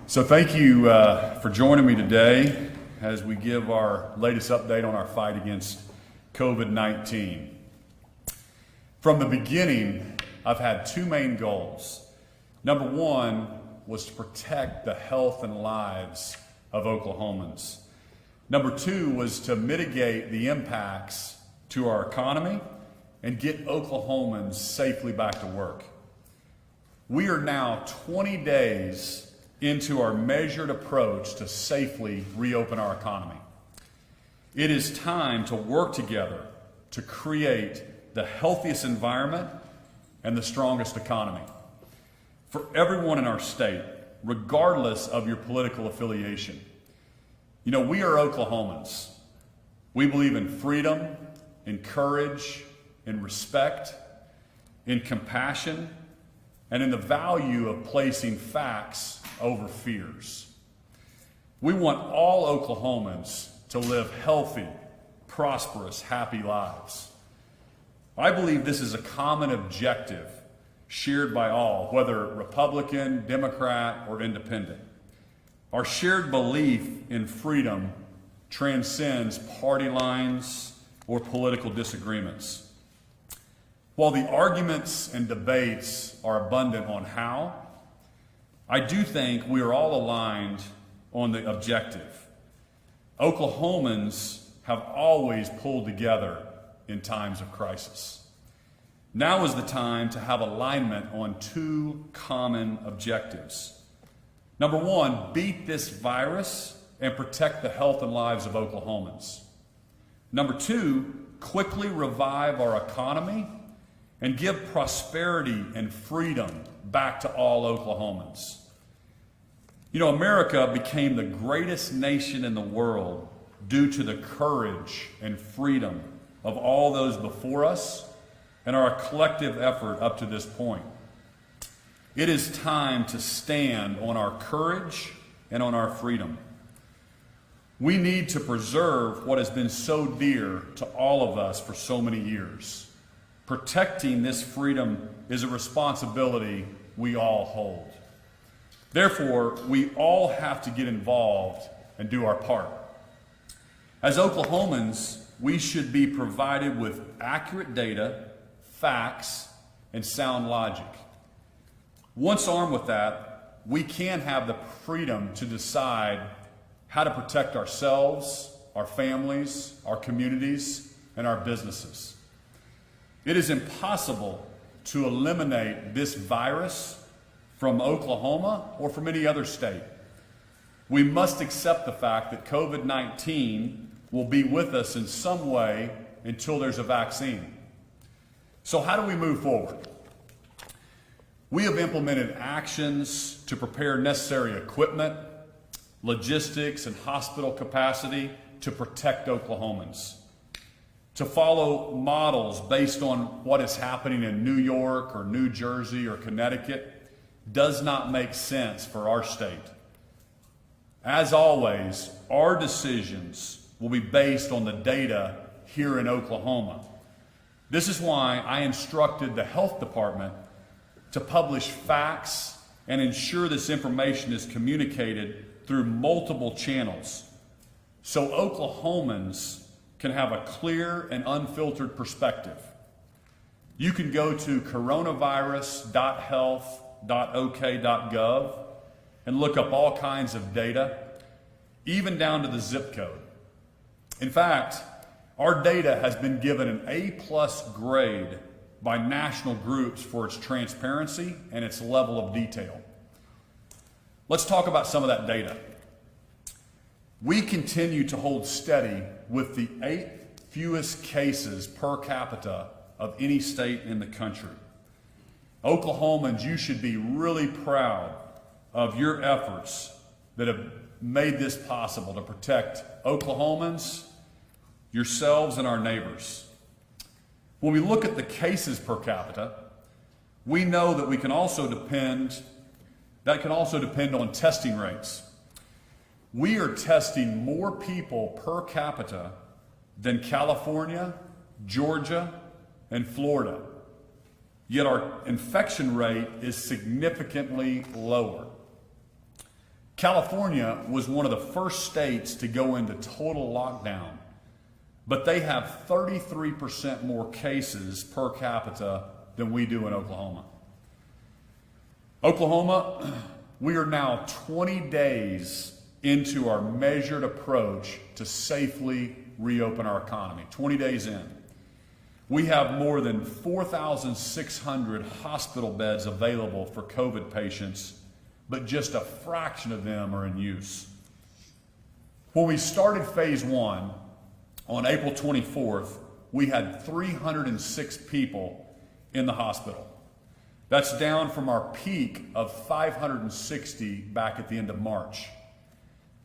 So thank you for joining me today as we give our latest update on our fight against COVID-19. From the beginning, I've had two main goals. Number one was to protect the health and lives of Oklahomans. Number two was to mitigate the impacts to our economy and get Oklahomans safely back to work. We are now 20 days into our measured approach to safely reopen our economy. It is time to work together to create the healthiest environment and the strongest economy for everyone in our state, regardless of your political affiliation. You know, we are Oklahomans. We believe in freedom, in courage, in respect, in compassion, and in the value of placing facts over fears. We want all Oklahomans to live healthy, prosperous, happy lives. I believe this is a common objective shared by all, whether Republican, Democrat, or Independent. Our shared belief in freedom transcends party lines or political disagreements. While the arguments and debates are abundant on how, I do think we are all aligned on the objective. Oklahomans have always pulled together in times of crisis. Now is the time to have alignment on two common objectives. Number one, beat this virus and protect the health and lives of Oklahomans. Number two, quickly revive our economy and give prosperity and freedom back to all Oklahomans. You know, America became the greatest nation in the world due to the courage and freedom of all those before us and our collective effort up to this point. It is time to stand on our courage and on our freedom. We need to preserve what has been so dear to all of us for so many years. Protecting this freedom is a responsibility we all hold. Therefore, we all have to get involved and do our part. As Oklahomans, we should be provided with accurate data, facts, and sound logic. Once armed with that, we can have the freedom to decide how to protect ourselves, our families, our communities, and our businesses. It is impossible to eliminate this virus from Oklahoma or from any other state. We must accept the fact that COVID-19 will be with us in some way until there's a vaccine. So how do we move forward? We have implemented actions to prepare necessary equipment, logistics, and hospital capacity to protect Oklahomans. To follow models based on what is happening in New York or New Jersey or Connecticut does not make sense for our state. As always, our decisions will be based on the data here in Oklahoma. This is why I instructed the health department to publish facts and ensure this information is communicated through multiple channels so Oklahomans can have a clear and unfiltered perspective. You can go to coronavirus.health.ok.gov and look up all kinds of data, even down to the zip code. In fact, our data has been given an A+ grade by national groups for its transparency and its level of detail. Let's talk about some of that data. We continue to hold steady with the 8th fewest cases per capita of any state in the country. Oklahomans, you should be really proud of your efforts that have made this possible to protect Oklahomans, yourselves, and our neighbors. When we look at the cases per capita, we know that can also depend on testing rates. We are testing more people per capita than California, Georgia, and Florida. Yet our infection rate is significantly lower. California was one of the first states to go into total lockdown, but they have 33% more cases per capita than we do in Oklahoma. Oklahoma, we are now 20 days into our measured approach to safely reopen our economy, 20 days in. We have more than 4,600 hospital beds available for COVID patients, but just a fraction of them are in use. When we started phase one on April 24th, we had 306 people in the hospital. That's down from our peak of 560 back at the end of March.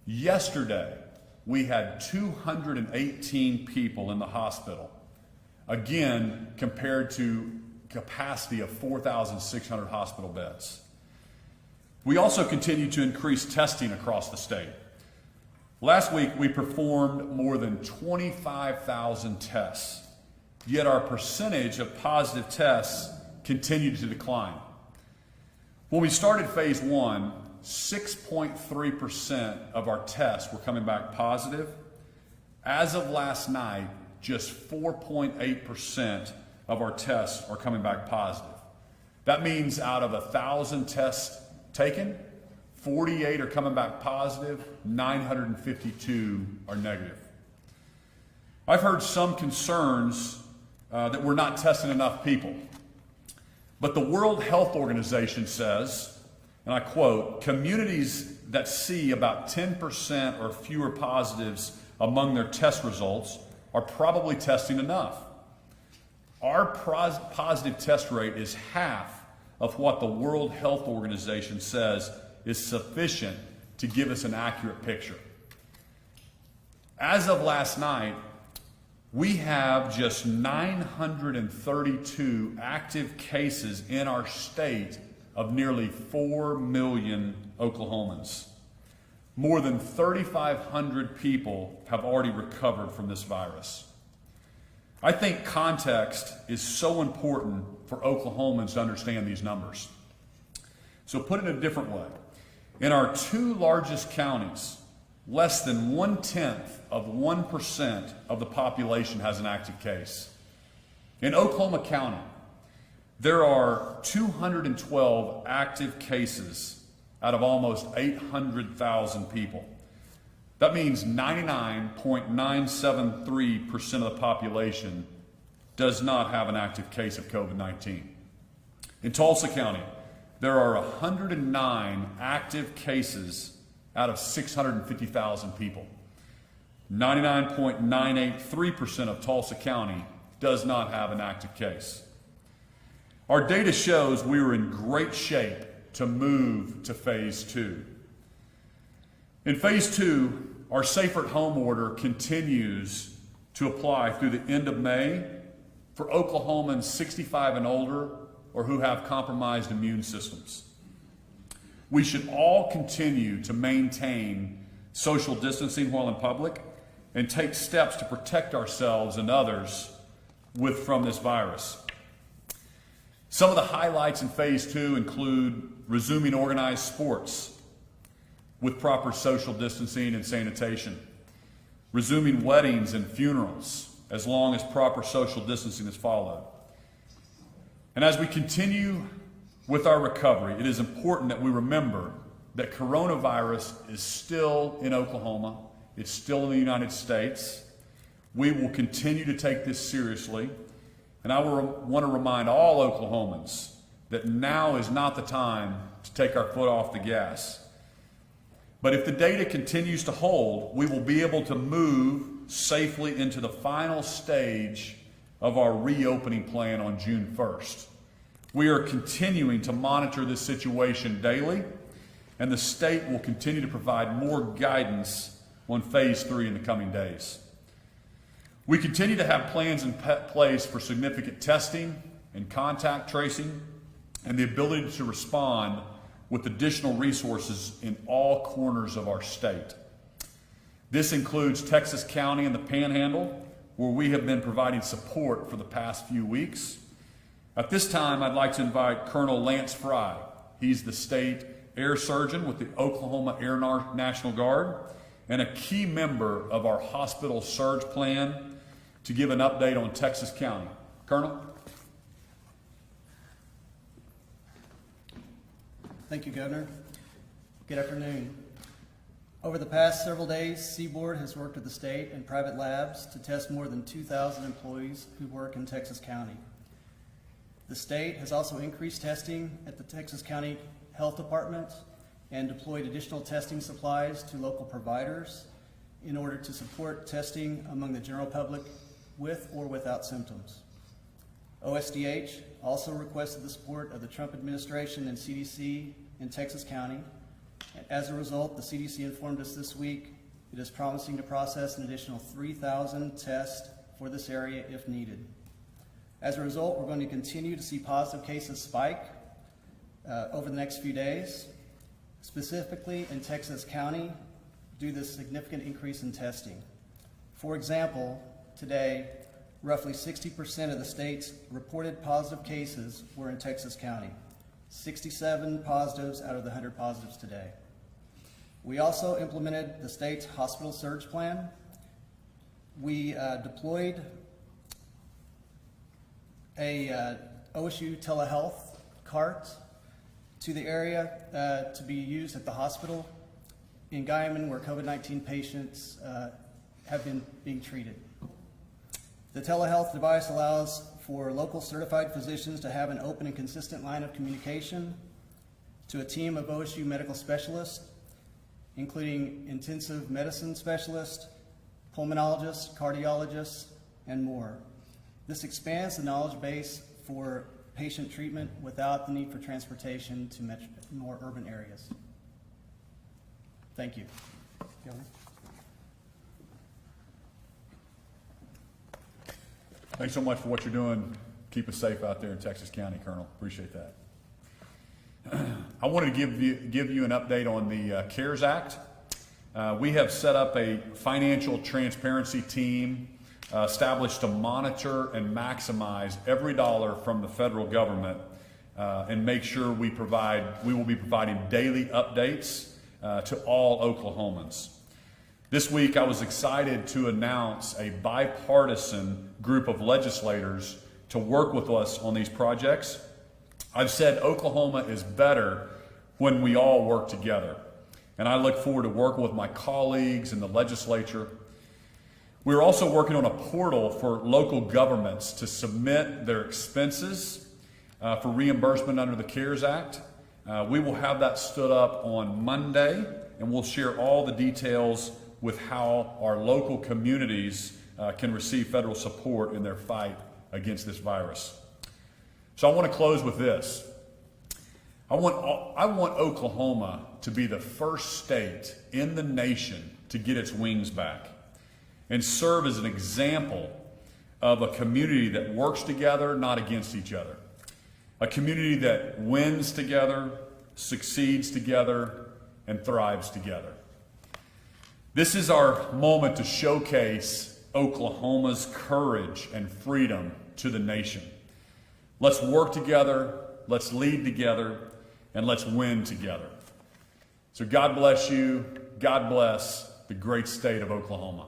Yesterday, we had 218 people in the hospital, again, compared to capacity of 4,600 hospital beds. We also continue to increase testing across the state. Last week, we performed more than 25,000 tests, yet our percentage of positive tests continued to decline. When we started phase one, 6.3% of our tests were coming back positive. As of last night, just 4.8% of our tests are coming back positive. That means out of 1,000 tests taken, 48 are coming back positive, 952 are negative. I've heard some concerns that we're not testing enough people. But the World Health Organization says, and I quote, communities that see about 10% or fewer positives among their test results are probably testing enough. Our positive test rate is half of what the World Health Organization says is sufficient to give us an accurate picture. As of last night, we have just 932 active cases in our state of nearly 4 million Oklahomans. More than 3,500 people have already recovered from this virus. I think context is so important for Oklahomans to understand these numbers. So put it in a different way. In our two largest counties, less than 0.1% of the population has an active case. In Oklahoma County, there are 212 active cases out of almost 800,000 people. That means 99.973% of the population does not have an active case of COVID-19. In Tulsa County, there are 109 active cases out of 650,000 people. 99.983% of Tulsa County does not have an active case. Our data shows we are in great shape to move to phase two. In phase two, our Safer at Home order continues to apply through the end of May for Oklahomans 65 and older or who have compromised immune systems. We should all continue to maintain social distancing while in public and take steps to protect ourselves and others from this virus. Some of the highlights in phase two include resuming organized sports with proper social distancing and sanitation, resuming weddings and funerals as long as proper social distancing is followed. And as we continue with our recovery, it is important that we remember that coronavirus is still in Oklahoma. It's still in the United States. We will continue to take this seriously. And I want to remind all Oklahomans that now is not the time to take our foot off the gas. But if the data continues to hold, we will be able to move safely into the final stage of our reopening plan on June 1st. We are continuing to monitor this situation daily, and the state will continue to provide more guidance on phase three in the coming days. We continue to have plans in place for significant testing and contact tracing and the ability to respond with additional resources in all corners of our state. This includes Texas County and the Panhandle, where we have been providing support for the past few weeks. At this time, I'd like to invite Colonel Lance Fry. He's the state air surgeon with the Oklahoma Air National Guard, and a key member of our hospital surge plan to give an update on Texas County. Colonel? Thank you, Governor. Good afternoon. Over the past several days, Seaboard has worked with the state and private labs to test more than 2,000 employees who work in Texas County. The state has also increased testing at the Texas County Health Department and deployed additional testing supplies to local providers in order to support testing among the general public with or without symptoms. OSDH also requested the support of the Trump administration and CDC in Texas County. As a result, the CDC informed us this week it is promising to process an additional 3,000 tests for this area if needed. As a result, we're going to continue to see positive cases spike over the next few days, specifically in Texas County due to the significant increase in testing. For example, today, roughly 60% of the state's reported positive cases were in Texas County, 67 positives out of the 100 positives today. We also implemented the state's hospital surge plan. We deployed a OSU telehealth cart to the area to be used at the hospital in Guyman where COVID-19 patients have been being treated. The telehealth device allows for local certified physicians to have an open and consistent line of communication to a team of OSU medical specialists, including intensive medicine specialists, pulmonologists, cardiologists, and more. This expands the knowledge base for patient treatment without the need for transportation to more urban areas. Thank you. Governor? Thanks so much for what you're doing. Keep us safe out there in Texas County, Colonel. Appreciate that. I wanted to give you an update on the CARES Act. We have set up a financial transparency team established to monitor and maximize every dollar from the federal government and make sure we will be providing daily updates to all Oklahomans. This week, I was excited to announce a bipartisan group of legislators to work with us on these projects. I've said Oklahoma is better when we all work together, and I look forward to working with my colleagues in the legislature. We're also working on a portal for local governments to submit their expenses for reimbursement under the CARES Act. We will have that stood up on Monday, and we'll share all the details with how our local communities can receive federal support in their fight against this virus. So I want to close with this. I want Oklahoma to be the first state in the nation to get its wings back and serve as an example of a community that works together, not against each other. A community that wins together, succeeds together, and thrives together. This is our moment to showcase Oklahoma's courage and freedom to the nation. Let's work together, let's lead together, and let's win together. So God bless you. God bless the great state of Oklahoma.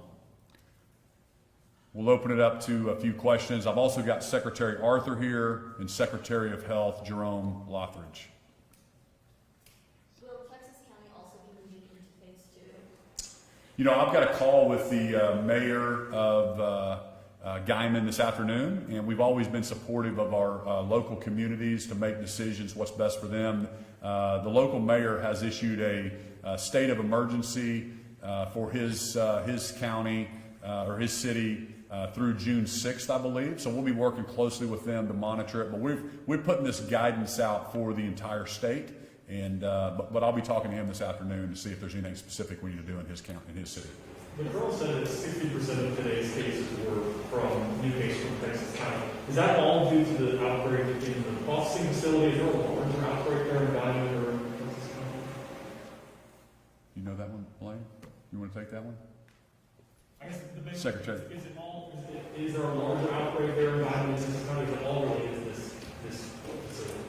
We'll open it up to a few questions. I've also got Secretary Arthur here and Secretary of Health Jerome Lothridge. Will Texas County also be moving into phase 2? You know, I've got a call with the mayor of Guyman this afternoon, and we've always been supportive of our local communities to make decisions what's best for them. The local mayor has issued a state of emergency for his county or his city through June 6th, I believe. So we'll be working closely with them to monitor it. But we're putting this guidance out for the entire state, and but I'll be talking to him this afternoon to see if there's anything specific we need to do in his county, in his city. The girl said that 60% of today's cases were from new cases from Texas County. Is that all due to the outbreak in the processing facility? Is there a larger outbreak there in Guyman or in Texas County? You know that one, Blaine? You want to take that one? I guess the big Secretary. Is there a larger outbreak there in Guyman in Texas County that all related to this facility?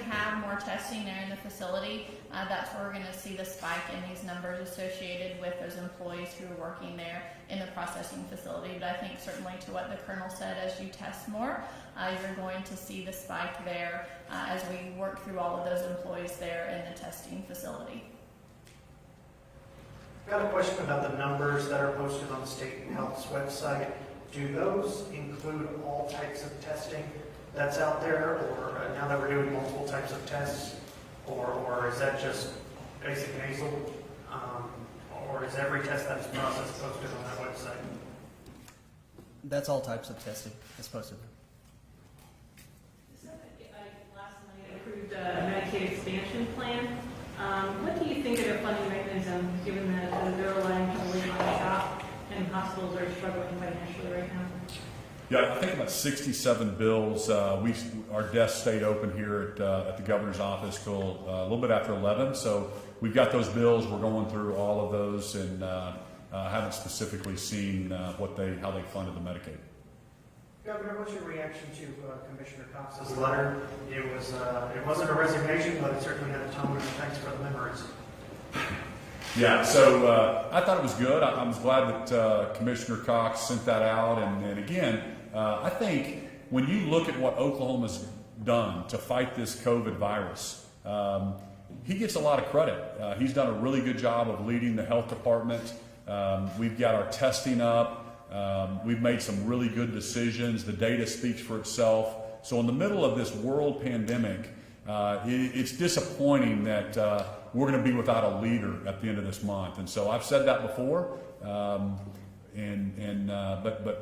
we have more testing there in the facility, that's where we're going to see the spike in these numbers associated with those employees who are working there in the processing facility. But I think certainly to what the Colonel said, as you test more, you're going to see the spike there as we work through all of those employees there in the testing facility. I've got a question about the numbers that are posted on the State Health's website. Do those include all types of testing that's out there, or now that we're doing multiple types of tests, or is that just basic nasal, or is every test that is processed posted on that website? That's all types of testing that's posted. Last night approved a Medicaid expansion plan. What do you think of their funding mechanism, given that they're relying heavily on CHOP and hospitals are struggling financially right now? Yeah, I think about 67 bills. Our desk stayed open here at the governor's office till a little bit after 11. So we've got those bills. We're going through all of those, and haven't specifically seen how they funded the Medicaid. Governor, what's your reaction to Commissioner Cox's letter? It wasn't a resignation, but it certainly had a tone of thanks for the memories. Yeah, so I thought it was good. I was glad that Commissioner Cox sent that out. And again, I think when you look at what Oklahoma's done to fight this COVID virus, he gets a lot of credit. He's done a really good job of leading the health department. We've got our testing up. We've made some really good decisions. The data speaks for itself. So in the middle of this world pandemic, it's disappointing that we're going to be without a leader at the end of this month. And so I've said that before, but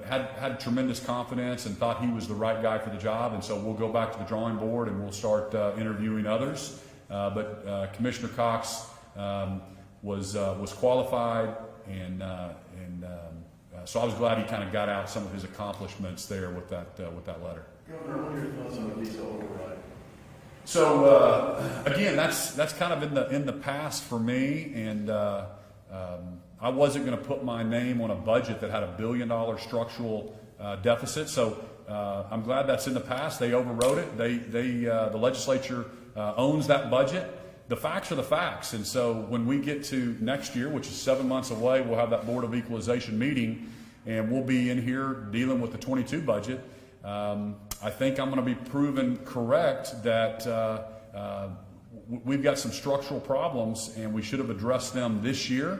had tremendous confidence and thought he was the right guy for the job. And so we'll go back to the drawing board and we'll start interviewing others. But Commissioner Cox was qualified, and so I was glad he kind of got out some of his accomplishments there with that letter. Governor, what are your thoughts on the veto override? So again, that's kind of in the past for me, and I wasn't going to put my name on a budget that had $1 billion structural deficit. So I'm glad that's in the past. They overrode it. The legislature owns that budget. The facts are the facts, and so when we get to next year, which is 7 months away, we'll have that Board of Equalization meeting, and we'll be in here dealing with the 22 budget. I think I'm going to be proven correct that we've got some structural problems, and we should have addressed them this year,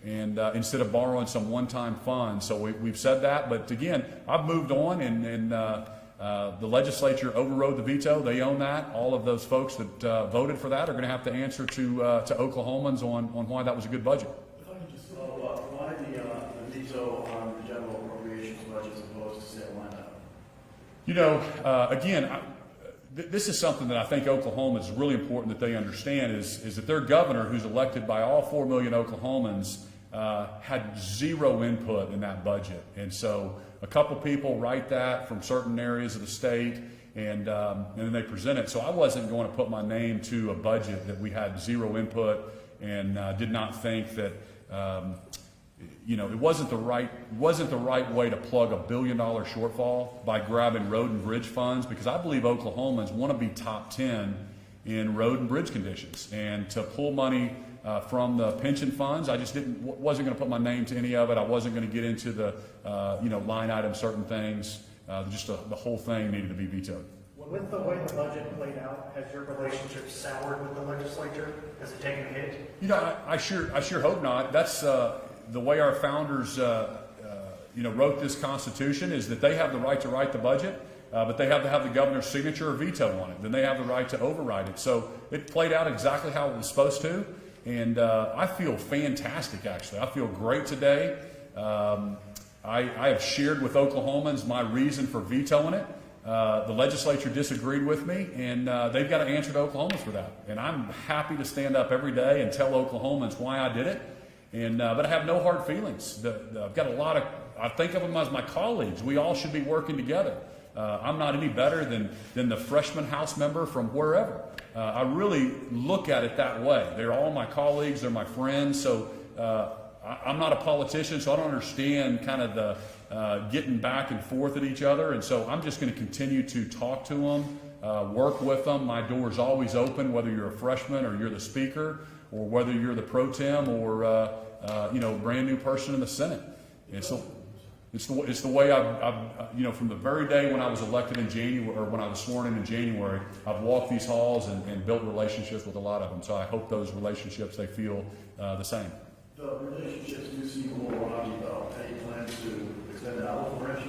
and instead of borrowing some one-time funds. So we've said that, but again, I've moved on, and the legislature overrode the veto. They own that. All of those folks that voted for that are going to have to answer to Oklahomans on why that was a good budget. If I can just follow up, why the veto on the general appropriations budget as opposed to, say, a line item? You know, again, this is something that I think Oklahoma is really important that they understand is that their governor, who's elected by all 4 million Oklahomans, had zero input in that budget. And so a couple people write that from certain areas of the state, and then they present it. So I wasn't going to put my name to a budget that we had zero input, and did not think that it wasn't the right way to plug $1 billion shortfall by grabbing road and bridge funds, because I believe Oklahomans want to be top 10 in road and bridge conditions, and to pull money from the pension funds, I just wasn't going to put my name to any of it. I wasn't going to get into the line item certain things. The whole thing needed to be vetoed. With the way the budget played out, has your relationship soured with the legislature? Has it taken a hit? I sure hope not. That's the way our founders wrote this Constitution, is that they have the right to write the budget, but they have to have the governor's signature or veto on it. Then they have the right to override it. So it played out exactly how it was supposed to. And I feel fantastic, actually. I feel great today. I have shared with Oklahomans my reason for vetoing it. The legislature disagreed with me, and they've got to answer to Oklahomans for that. And I'm happy to stand up every day and tell Oklahomans why I did it. And but I have no hard feelings. I've got I think of them as my colleagues. We all should be working together. I'm not any better than the freshman House member from wherever. I really look at it that way. They're all my colleagues. They're my friends. So I'm not a politician, so I don't understand kind of the getting back and forth at each other. And so I'm just going to continue to talk to them, work with them. My door is always open, whether you're a freshman or you're the speaker, or whether you're the pro tem or brand new person in the Senate. It's the way I've from the very day when I was elected in January, or when I was sworn in January, I've walked these halls and built relationships with a lot of them. So I hope those relationships, they feel the same. The relationships do seem a little rocky, though. Any plans to extend that out for branch?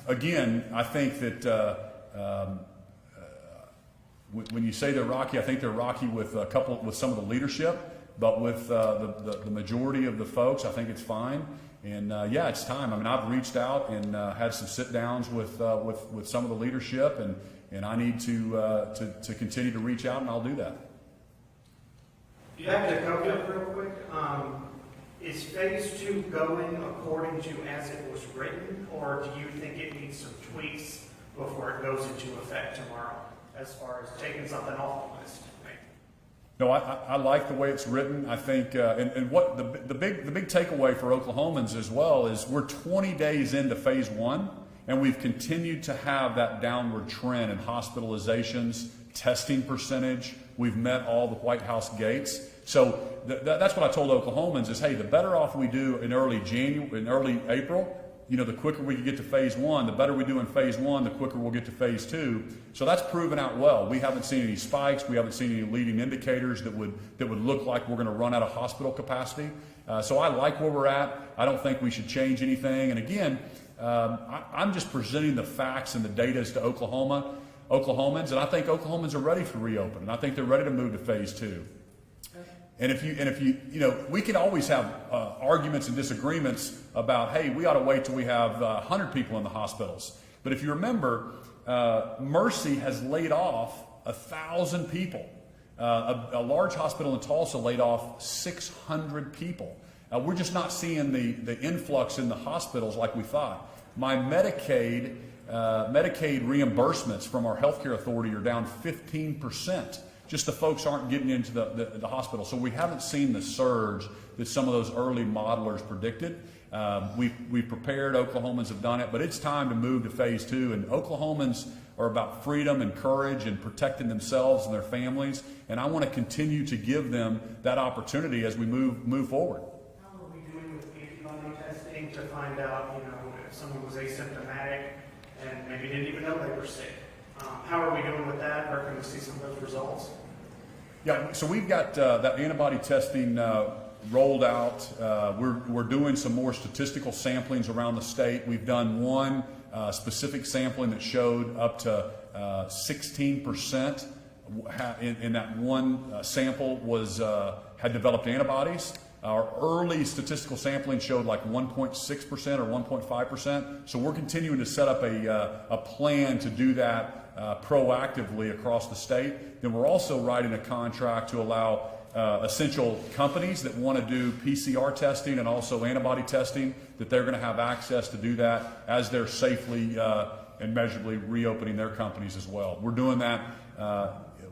Again, I think that when you say they're rocky, I think they're rocky with some of the leadership, but with the majority of the folks, I think it's fine. And it's time. I mean, I've reached out and had some sit downs with some of the leadership, and I need to continue to reach out, and I'll do that. Back to COVID real quick. Is phase 2 going according to as it was written, or do you think it needs some tweaks before it goes into effect tomorrow, as far as taking something off the list? No, I like the way it's written. I think, and what the big takeaway for Oklahomans as well is we're 20 days into phase 1, and we've continued to have that downward trend in hospitalizations, testing percentage. We've met all the White House gates. So that's what I told Oklahomans is, hey, the better off we do in early April, the quicker we can get to phase 1, the better we do in phase 1, the quicker we'll get to phase 2. So that's proven out well. We haven't seen any spikes. We haven't seen any leading indicators that would look like we're going to run out of hospital capacity. So I like where we're at. I don't think we should change anything. And again, I'm just presenting the facts and the data to Oklahomans, and I think Oklahomans are ready to reopen, and I think they're ready to move to phase 2. And if you we can always have arguments and disagreements about, hey, we ought to wait till we have 100 people in the hospitals. But if you remember, Mercy has laid off 1,000 people. A large hospital in Tulsa laid off 600 people. We're just not seeing the influx in the hospitals like we thought. My Medicaid reimbursements from our healthcare authority are down 15%. Just the folks aren't getting into the hospital. So we haven't seen the surge that some of those early modelers predicted. We've prepared, Oklahomans have done it, but it's time to move to phase 2. And Oklahomans are about freedom and courage and protecting themselves and their families. And I want to continue to give them that opportunity as we move forward. How are we doing with antibody testing to find out, if someone was asymptomatic and maybe didn't even know they were sick? How are we doing with that? Where can we see some of those results? Yeah, so we've got that antibody testing rolled out. We're doing some more statistical samplings around the state. We've done one specific sampling that showed up to 16% in that one sample had developed antibodies. Our early statistical sampling showed like 1.6% or 1.5%. So we're continuing to set up a plan to do that proactively across the state. Then we're also writing a contract to allow essential companies that want to do PCR testing and also antibody testing, that they're going to have access to do that as they're safely and measurably reopening their companies as well. We're doing that.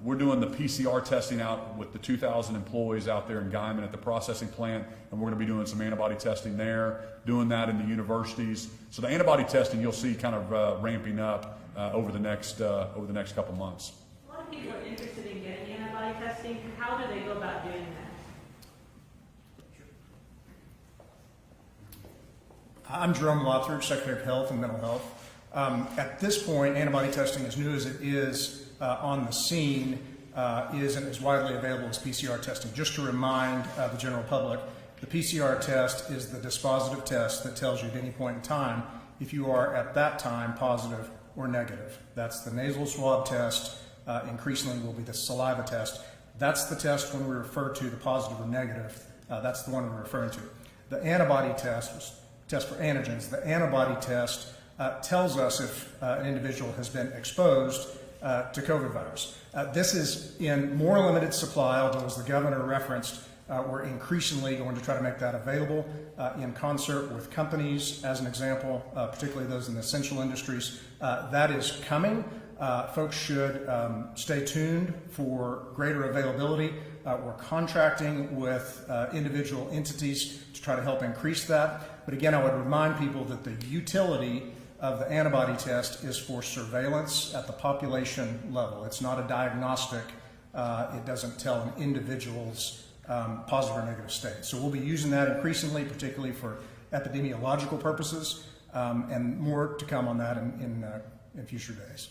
We're doing the PCR testing out with the 2,000 employees out there in Guyman at the processing plant, and we're going to be doing some antibody testing there, doing that in the universities. So the antibody testing you'll see kind of ramping up over the next couple months. A lot of people are interested in getting antibody testing. How do they go about doing that? I'm Jerome Lothridge, Secretary of Health and Mental Health. At this point, antibody testing, as new as it is on the scene, isn't as widely available as PCR testing. Just to remind the general public, the PCR test is the dispositive test that tells you at any point in time if you are at that time positive or negative. That's the nasal swab test. Increasingly will be the saliva test. That's the test when we refer to the positive or negative. That's the one we're referring to. The antibody test for antigens. The antibody test tells us if an individual has been exposed to COVID virus. This is in more limited supply, although as the governor referenced, we're increasingly going to try to make that available in concert with companies, as an example, particularly those in the essential industries. That is coming. Folks should stay tuned for greater availability. We're contracting with individual entities to try to help increase that. But again, I would remind people that the utility of the antibody test is for surveillance at the population level. It's not a diagnostic. It doesn't tell an individual's positive or negative state. So we'll be using that increasingly, particularly for epidemiological purposes, and more to come on that in future days.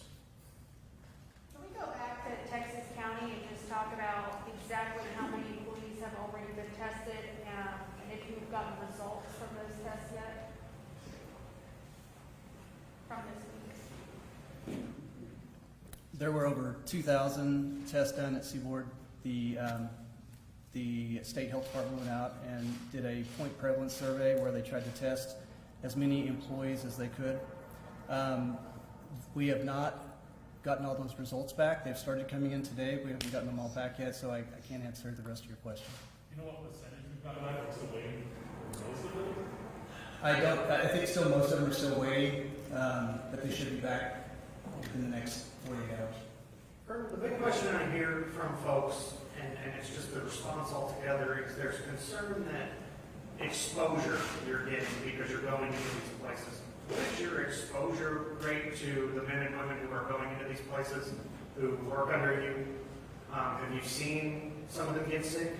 Can we go back to Texas County and just talk about exactly how many employees have already been tested and if you've gotten results from those tests yet? From this week? There were over 2,000 tests done at Seaboard. The state health department went out and did a point prevalence survey where they tried to test as many employees as they could. We have not gotten all those results back. They've started coming in today. We haven't gotten them all back yet, so I can't answer the rest of your question. You know what percentage we've got back? We're still waiting for results of it? I think still most of them are still waiting, but they should be back within the next 48 hours. Colonel, the big question I hear from folks, and it's just the response altogether, is there's concern that exposure you're getting because you're going into these places. What is your exposure rate to the men and women who are going into these places, who work under you? Have you seen some of them get sick?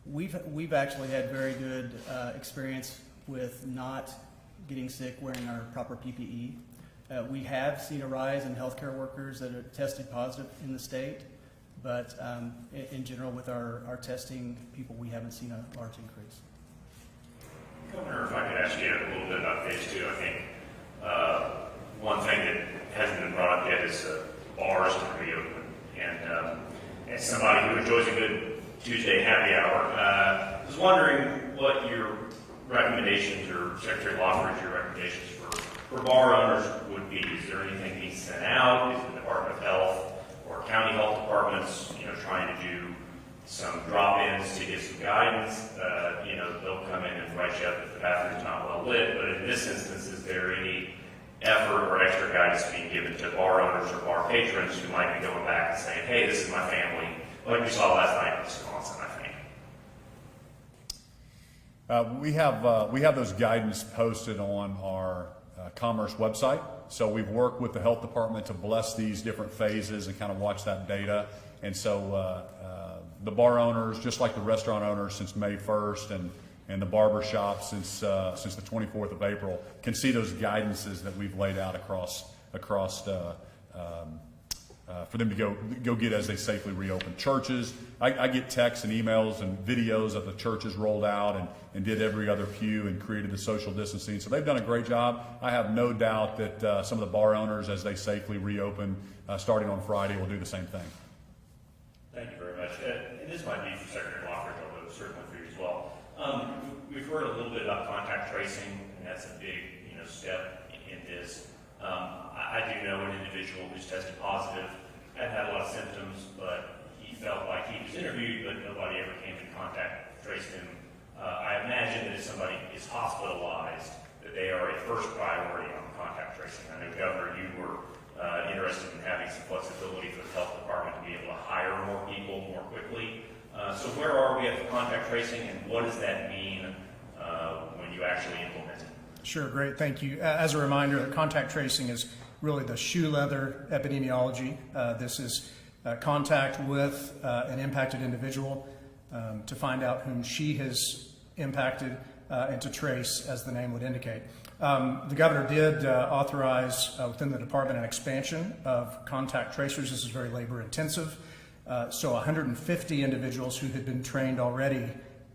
We've actually had very good experience with not getting sick wearing our proper PPE. We have seen a rise in healthcare workers that are tested positive in the state, but in general with our testing people, we haven't seen a large increase. Governor, if I could ask you a little bit about phase two, I think one thing that hasn't been brought up yet is bars to reopen. And as somebody who enjoys a good Tuesday happy hour, I was wondering what your recommendations, or Secretary Lawford's, your recommendations for bar owners would be. Is there anything being sent out? Is the Department of Health or county health departments, trying to do some drop-ins to get some guidance? They'll come in and write you up if the bathroom's not well lit. But in this instance, is there any effort or extra guidance being given to bar owners or bar patrons who might be going back and saying, hey, this is my family, like we saw last night in Wisconsin, I think? We have those guidance posted on our Commerce website. So we've worked with the health department to bless these different phases and kind of watch that data. And so the bar owners, just like the restaurant owners since May 1st, and the barber shops since the 24th of April, can see those guidances that we've laid out across for them to go get as they safely reopen. Churches, I get texts and emails and videos of the churches rolled out and did every other pew and created the social distancing. So they've done a great job. I have no doubt that some of the bar owners, as they safely reopen starting on Friday, will do the same thing. Thank you very much. And this might be for Secretary Lawford, although certainly for you as well. We've heard a little bit about contact tracing, and that's a big step in this. I do know an individual who's tested positive, had a lot of symptoms, but he felt like he was interviewed, but nobody ever came in contact, traced him. I imagine that if somebody is hospitalized, that they are a first priority on contact tracing. I know, Governor, you were interested in having some flexibility for the health department to be able to hire more people more quickly. So where are we at the contact tracing, and what does that mean when you actually implement it? Sure, great, thank you. As a reminder, the contact tracing is really the shoe leather epidemiology. This is contact with an impacted individual to find out whom she has impacted and to trace, as the name would indicate. The governor did authorize within the department an expansion of contact tracers. This is very labor intensive. So 150 individuals who had been trained already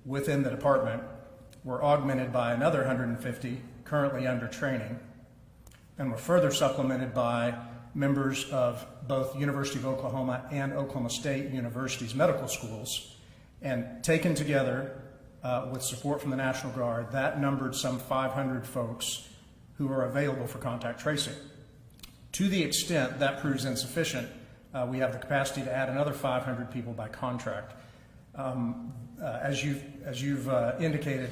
within the department were augmented by another 150 currently under training, and were further supplemented by members of both University of Oklahoma and Oklahoma State University's medical schools. And taken together with support from the National Guard, that numbered some 500 folks who are available for contact tracing. To the extent that proves insufficient, we have the capacity to add another 500 people by contract. As you've indicated,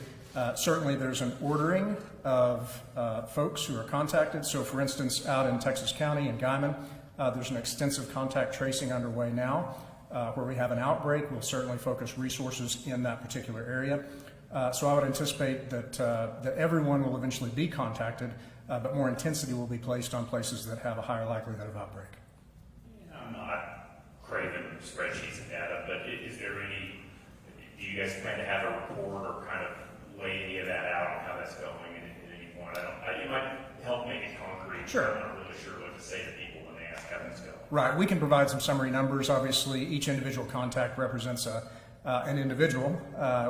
certainly there's an ordering of folks who are contacted. So for instance, out in Texas County and Guyman, there's an extensive contact tracing underway now. Where we have an outbreak, we'll certainly focus resources in that particular area. So I would anticipate that everyone will eventually be contacted, but more intensity will be placed on places that have a higher likelihood of outbreak. I'm not craving spreadsheets and data, but is there any, do you guys plan to have a report or kind of lay any of that out on how that's going at any point? It might help make it concrete. Sure. I'm not really sure what to say to people when they ask how that's going. Right. We can provide some summary numbers. Obviously, each individual contact represents an individual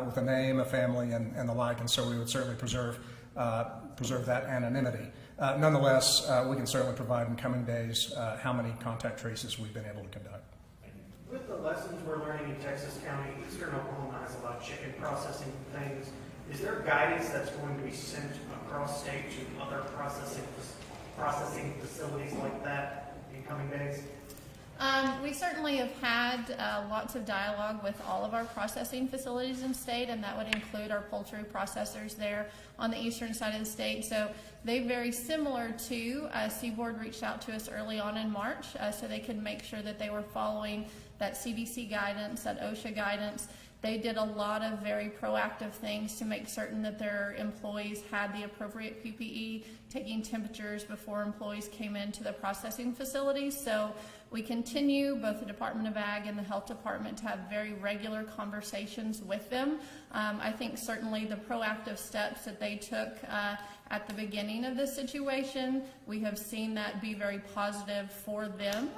with a name, a family, and the like, and so we would certainly preserve that anonymity. Nonetheless, we can certainly provide in coming days how many contact traces we've been able to conduct. With the lessons we're learning in Texas County, Eastern Oklahoma has a lot of chicken processing things. Is there guidance that's going to be sent across state to other processing facilities like that in coming days? We certainly have had lots of dialogue with all of our processing facilities in state, and that would include our poultry processors there on the eastern side of the state. So they very similar to Seaboard reached out to us early on in March so they could make sure that they were following that CDC guidance, that OSHA guidance. They did a lot of very proactive things to make certain that their employees had the appropriate PPE, taking temperatures before employees came into the processing facilities. So we continue, both the Department of Ag and the Health Department, to have very regular conversations with them. I think certainly the proactive steps that they took at the beginning of this situation, we have seen that be very positive for them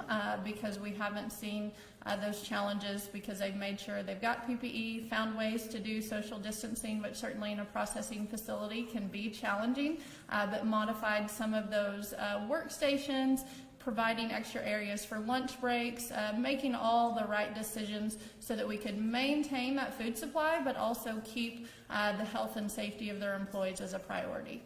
because we haven't seen those challenges because they've made sure they've got PPE, found ways to do social distancing, which certainly in a processing facility can be challenging, but modified some of those workstations, providing extra areas for lunch breaks, making all the right decisions so that we could maintain that food supply, but also keep the health and safety of their employees as a priority.